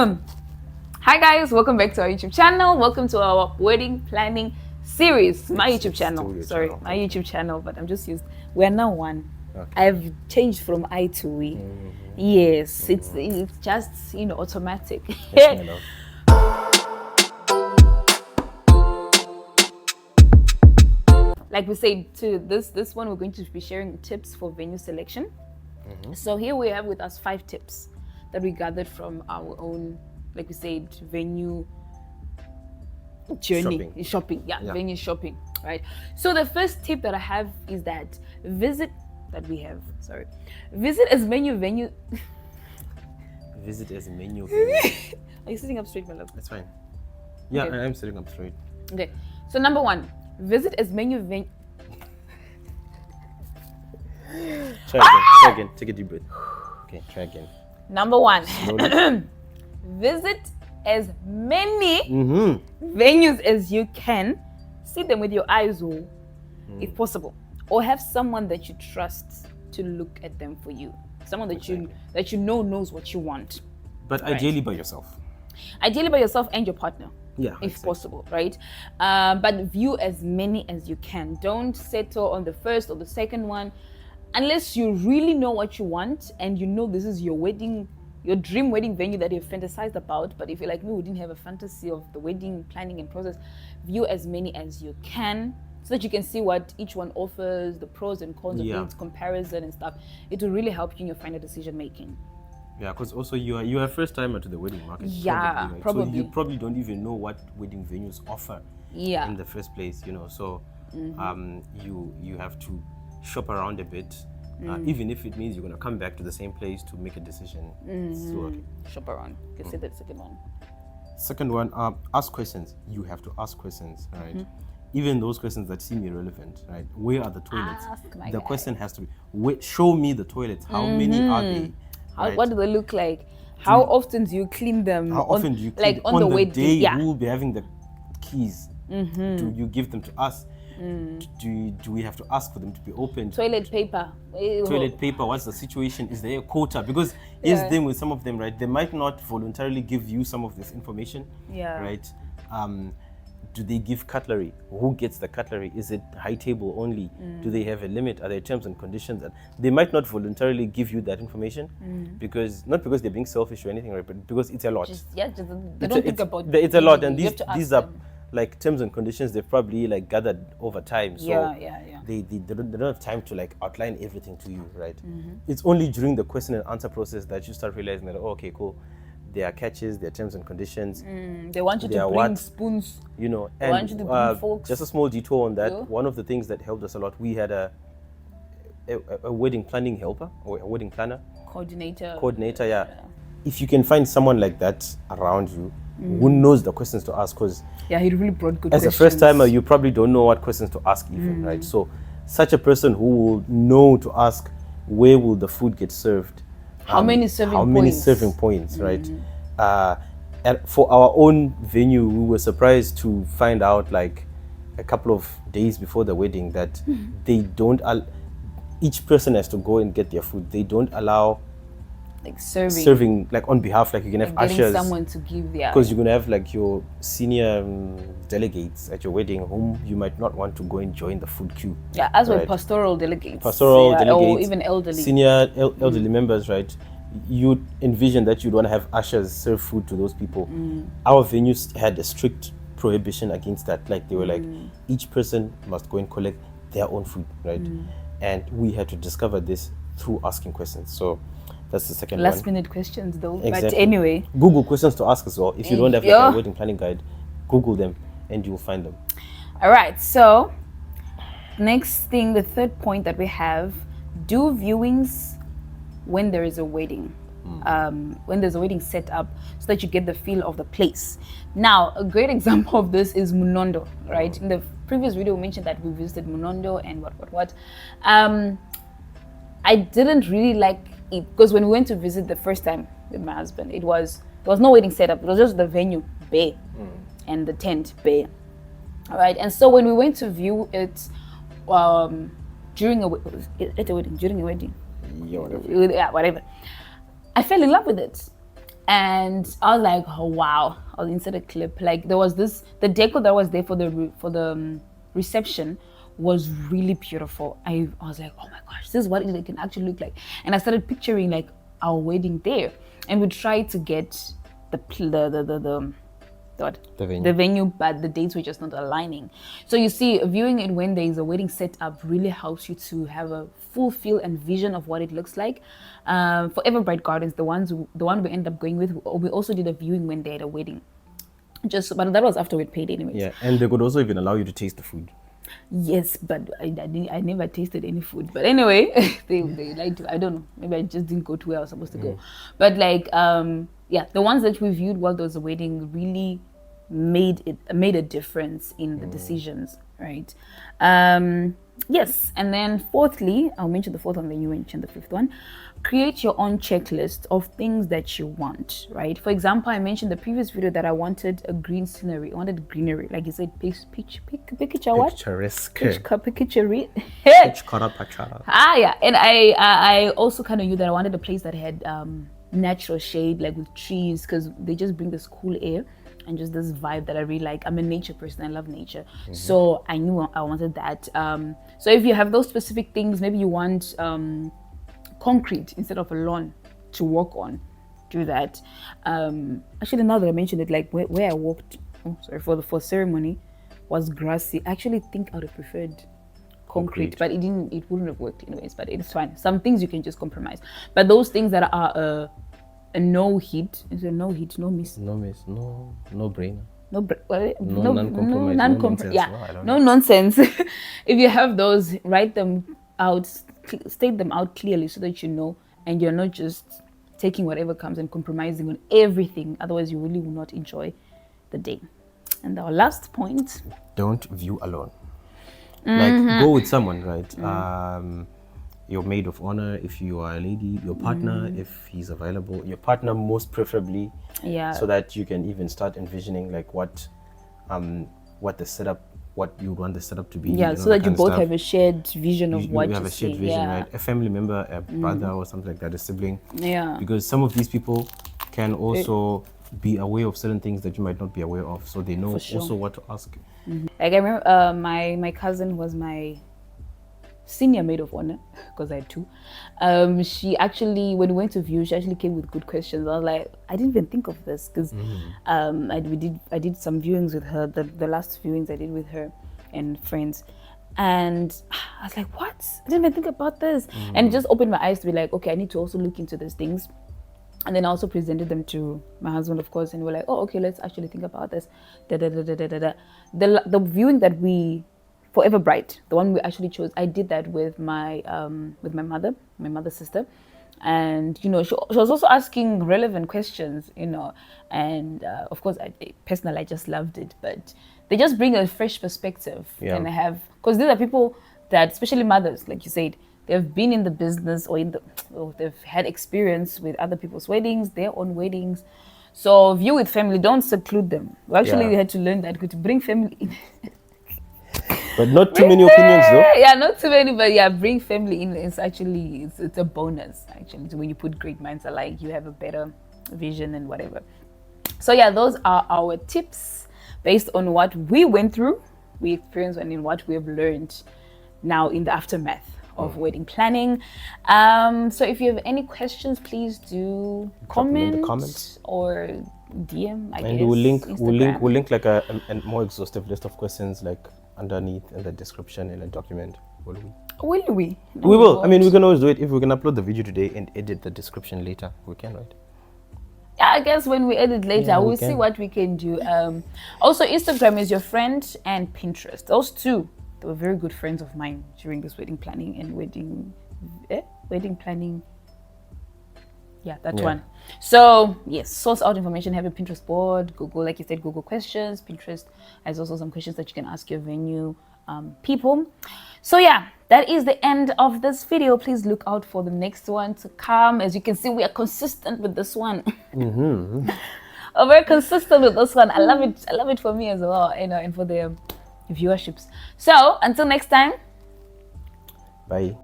Hi guys, welcome back to our YouTube channel. Welcome to our wedding planning series. My YouTube channel. My YouTube channel, but I'm just used. We are now one. Okay. I've changed from I to we. Yes, it's just automatic. Like we said, to this one, we're going to be sharing tips for venue selection. So here we have with us 5 tips that we gathered from our own, like we said, venue journey, shopping. Venue shopping, right? So the first tip that I have is that visit as many venue. Visit as many. Are you sitting up straight, my love? That's fine. Yeah, okay. I am sitting up straight. Okay. So number 1, visit as many venues. Try again. Take a deep breath. Okay, try again. Number 1, visit as many venues as you can. See them with your eyes, if possible, or have someone that you trust to look at them for you. Someone that you know knows what you want. But ideally by yourself. Ideally by yourself and your partner. Yeah, if possible, right? But view as many as you can. Don't settle on the first or the second one unless you really know what you want and you know this is your dream wedding venue that you've fantasized about. But if you're like me, we didn't have a fantasy of the wedding planning and process, view as many as you can so that you can see what each one offers, the pros and cons of each comparison and stuff. It will really help you in your final decision making. Yeah, because also you are a first timer to the wedding market. Yeah, probably. So you probably don't even know what wedding venues offer in the first place, So you have to shop around a bit, even if it means you're going to come back to the same place to make a decision. So, shop around. You can say that second one. Second one, ask questions. You have to ask questions, right? Even those questions that seem irrelevant, right? Where are the toilets? The question has to be, show me the toilets. How many are they? Right? What do they look like? How often do you clean them? How often do you clean them? Like on the wedding day, who will be having the keys? Do you give them to us? Do we have to ask for them to be opened? Toilet paper. What's the situation? Is there a quota? Because them with some of them, right? They might not voluntarily give you some of this information. Yeah. Right. Do they give cutlery? Who gets the cutlery? Is it high table only? Do they have a limit? Are there terms and conditions? And they might not voluntarily give you that information not because they're being selfish or anything, right? But because it's a lot. They don't think about it. It's a lot, and these are like terms and conditions they've probably like gathered over time. So they don't have time to outline everything to you, right? It's only during the question and answer process that you start realizing that okay, cool. There are catches, there are terms and conditions. They want you to bring spoons. They want you to bring forks. Just a small detour on that. One of the things that helped us a lot, we had a wedding planning helper or a wedding planner. Coordinator, yeah. If you can find someone like that around you who knows the questions to ask, because he really brought good questions. As a first timer, you probably don't know what questions to ask even, right? So such a person who will know to ask, where will the food get served? How many serving points, right? For our own venue, we were surprised to find out a couple of days before the wedding that they don't each person has to go and get their food. They don't allow serving on behalf, you can have ushers, someone to give because you're gonna have your senior delegates at your wedding whom you might not want to go and join the food queue. As well, pastoral delegates, or even elderly, senior elderly members, right? You envision that you'd want to have ushers serve food to those people. Our venues had a strict prohibition against that. They were each person must go and collect their own food, right? And we had to discover this through asking questions. So that's the second last minute questions though. Exactly. But anyway, Google questions to ask as well. If you don't have a wedding planning guide, Google them and you'll find them. All right, so next thing, the third point that we have, do viewings when there is a wedding. When there's a wedding set up, so that you get the feel of the place. Now, a great example of this is Munondo, right? In the previous video, we mentioned that we visited Munondo and what. I didn't really like it because when we went to visit the first time with my husband, there was no wedding setup. It was just the venue bare and the tent bare. All right, and so when we went to view it during a wedding, whatever. I fell in love with it. And I was like, oh wow, I'll insert a clip. Like there was the decor that was there for the reception was really beautiful. I was like, oh my gosh, this is what it can actually look like. And I started picturing like our wedding there, and we tried to get the venue, but the dates were just not aligning. So you see, viewing it when there is a wedding set up really helps you to have a full feel and vision of what it looks like. For Everbright Gardens, the one we ended up going with, we also did a viewing when they had a wedding. But that was after we'd paid anyways. Yeah, and they could also even allow you to taste the food. Yes, but I never tasted any food. But anyway, they like to, I don't know, maybe I just didn't go to where I was supposed to go. But like yeah, the ones that we viewed while there was a wedding really made a difference in the decisions, right? Yes, and then fourthly, I'll mention the fourth one, then you mention the fifth one. Create your own checklist of things that you want, right? For example, I mentioned the previous video that I wanted a green scenery. I wanted greenery, like you said, picture what? Picturesque. Picture. Yeah, and I also kind of knew that I wanted a place that had natural shade, like with trees, because they just bring this cool air and just this vibe that I really like. I'm a nature person. I love nature. So I knew I wanted that. So if you have those specific things, maybe you want concrete instead of a lawn to walk on, do that. Actually, now that I mentioned it, like where I walked, for ceremony was grassy. I actually think I would have preferred concrete, but it wouldn't have worked anyways, but it's fine. Some things you can just compromise. But those things that are a no heat, is it no heat, no miss? No miss, no brainer. No non-compromise. Non-compromise. Yeah, no nonsense. If you have those, write them out, state them out clearly so that you know, and you're not just taking whatever comes and compromising on everything. Otherwise, you really will not enjoy the day. And our last point: don't view alone. Like go with someone, right? Your maid of honor, if you are a lady, your partner, if he's available, your partner most preferably, so that you can even start envisioning like what the setup, what you want the setup to be. So that you both have a shared vision of what you have a shared vision, right? A family member, a brother or something like that, a sibling. Because some of these people can also be aware of certain things that you might not be aware of, so they know also what to ask. Like I remember my cousin was my senior maid of honor, because I had two. She actually, when we went to view, she actually came with good questions. I was like, I didn't even think of this, because I did some viewings with her, the last viewings I did with her and friends, and I was like, what? I didn't even think about this. And it just opened my eyes to be like, okay, I need to also look into these things. And then I also presented them to my husband, of course, and we're like, oh, okay, let's actually think about this. The viewing that we, Forever Bright, the one we actually chose, I did that with my mother's sister. And, you know, she was also asking relevant questions, you know, and of course, personally, I just loved it. But they just bring a fresh perspective. And they have, because these are people that, especially mothers, like you said, they've been in the business or they've had experience with other people's weddings, their own weddings. So view with family, don't seclude them. We actually had to learn that, to bring family in. But not too many opinions though. Yeah, not too many, but bring family in. It's actually, it's a bonus actually. So when you put great minds alike, you have a better vision and whatever. So those are our tips based on what we went through, we experienced, and in what we have learned now in the aftermath of wedding planning. So if you have any questions, please do comment or DM. And we'll link like a more exhaustive list of questions like underneath in the description in a document. Will we? No, we will. I mean, we can always do it. If we can upload the video today and edit the description later, we can, right? Yeah, I guess when we edit later, we'll see what we can do. Also, Instagram is your friend, and Pinterest. Those two, they were very good friends of mine during this wedding planning and wedding planning. Yeah, that one. So yes, source out information, have a Pinterest board, Google, like you said, Google questions. Pinterest has also some questions that you can ask your venue people. So that is the end of this video. Please look out for the next one to come. As you can see, we are consistent with this one. We're very consistent with this one. I love it for me as well, you know, and for the viewerships. So until next time, bye.